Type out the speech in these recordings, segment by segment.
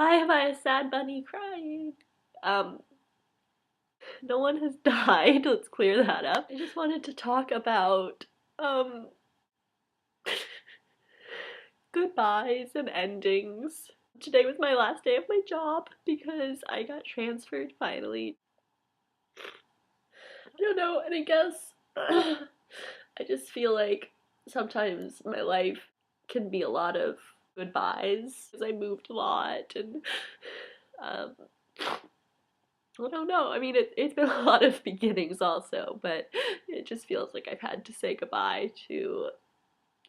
Why am I a sad bunny crying? No one has died. Let's clear that up. I just wanted to talk about, um, goodbyes and endings. Today was my last day of my job because I got transferred finally. I don't know, and I guess I just feel like sometimes my life can be a lot of goodbyes because I moved a lot and um, I don't know. I mean, it's been a lot of beginnings also, but it just feels like I've had to say goodbye to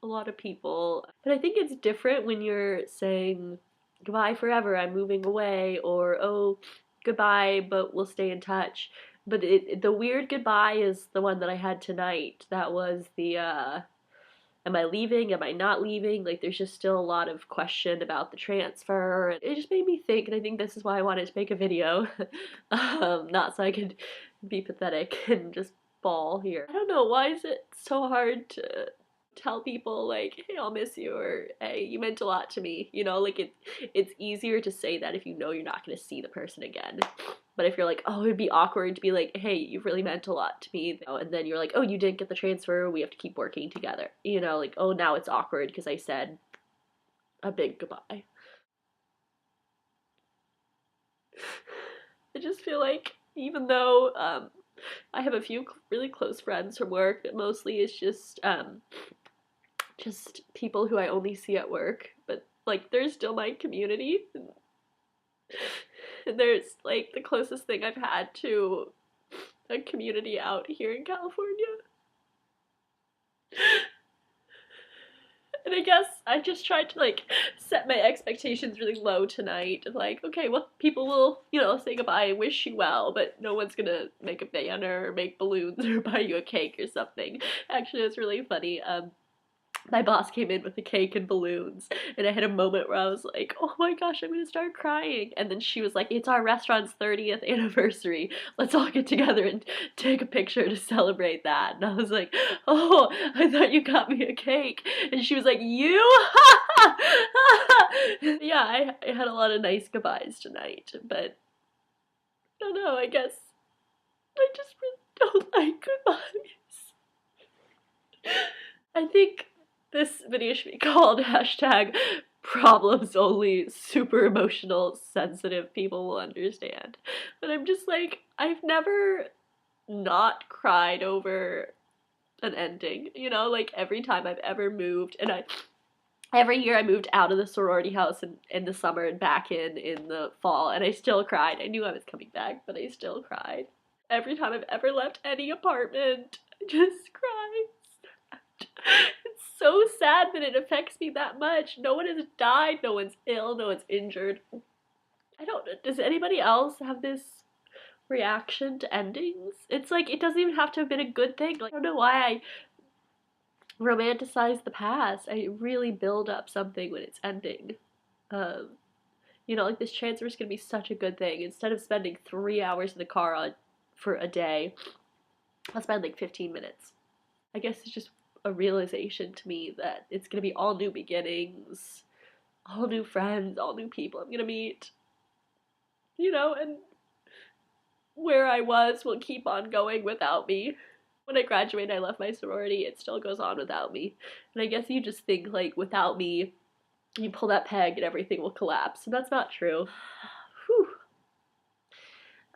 a lot of people. But I think it's different when you're saying goodbye forever, I'm moving away, or oh, goodbye, but we'll stay in touch. But the weird goodbye is the one that I had tonight. That was the am I leaving? Am I not leaving? Like, there's just still a lot of question about the transfer. It just made me think, and I think this is why I wanted to make a video. Not so I could be pathetic and just bawl here. I don't know, why is it so hard to tell people, like, hey, I'll miss you, or hey, you meant a lot to me? You know, like, it's easier to say that if you know you're not going to see the person again. But if you're like, oh, it'd be awkward to be like, hey, you've really meant a lot to me, and then you're like, oh, you didn't get the transfer, we have to keep working together. You know, like, oh, now it's awkward because I said a big goodbye. I just feel like even though I have a few really close friends from work, that mostly is just people who I only see at work, but like there's still my community. And there's like the closest thing I've had to a community out here in California. And I guess I just tried to like set my expectations really low tonight. And like, okay, well, people will, you know, say goodbye and wish you well, but no one's gonna make a banner or make balloons or buy you a cake or something. Actually, it's really funny. My boss came in with a cake and balloons, and I had a moment where I was like, oh my gosh, I'm gonna start crying. And then she was like, it's our restaurant's 30th anniversary. Let's all get together and take a picture to celebrate that. And I was like, oh, I thought you got me a cake. And she was like, you? Yeah, I had a lot of nice goodbyes tonight, but I don't know, I guess I just really don't like goodbyes. I think this video should be called hashtag problems only super emotional, sensitive people will understand. But I'm just like, I've never not cried over an ending, you know, like every time I've ever moved, and every year I moved out of the sorority house in the summer and back in the fall, and I still cried. I knew I was coming back, but I still cried. Every time I've ever left any apartment, I just cry. It's so sad that it affects me that much. No one has died, no one's ill, no one's injured. I don't know, does anybody else have this reaction to endings? It's like, it doesn't even have to have been a good thing. Like, I don't know why I romanticize the past. I really build up something when it's ending. You know, like this transfer is gonna be such a good thing. Instead of spending 3 hours in the car for a day, I'll spend like 15 minutes. I guess it's just a realization to me that it's gonna be all new beginnings, all new friends, all new people I'm gonna meet. You know, and where I was will keep on going without me. When I graduated, I left my sorority, it still goes on without me. And I guess you just think, like, without me, you pull that peg and everything will collapse. And that's not true. Whew.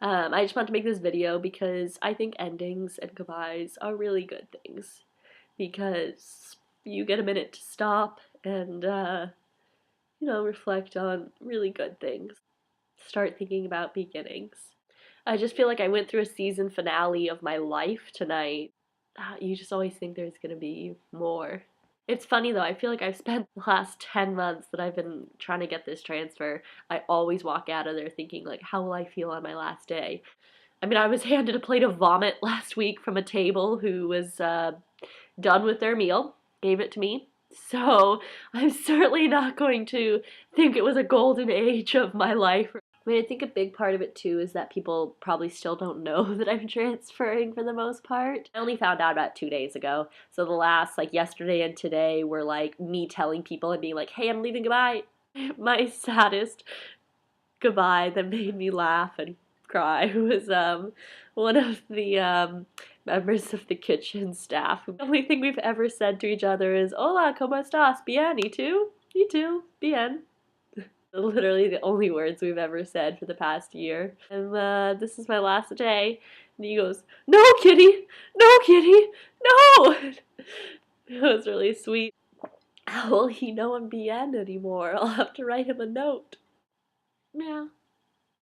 I just wanted to make this video because I think endings and goodbyes are really good things. Because you get a minute to stop and, you know, reflect on really good things. Start thinking about beginnings. I just feel like I went through a season finale of my life tonight. You just always think there's gonna be more. It's funny though, I feel like I've spent the last 10 months that I've been trying to get this transfer, I always walk out of there thinking, like, how will I feel on my last day? I mean, I was handed a plate of vomit last week from a table who was done with their meal, gave it to me. So I'm certainly not going to think it was a golden age of my life. I mean, I think a big part of it too is that people probably still don't know that I'm transferring for the most part. I only found out about 2 days ago. So the last, like yesterday and today, were like me telling people and being like, hey, I'm leaving, goodbye. My saddest goodbye that made me laugh and cry was one of the members of the kitchen staff. The only thing we've ever said to each other is "Hola, ¿cómo estás? Bien, ¿y tú? You too, bien." Literally the only words we've ever said for the past year. And this is my last day. And he goes, "No, Kitty! No, Kitty! No!" It was really sweet. How will he know I'm bien anymore? I'll have to write him a note. Meow.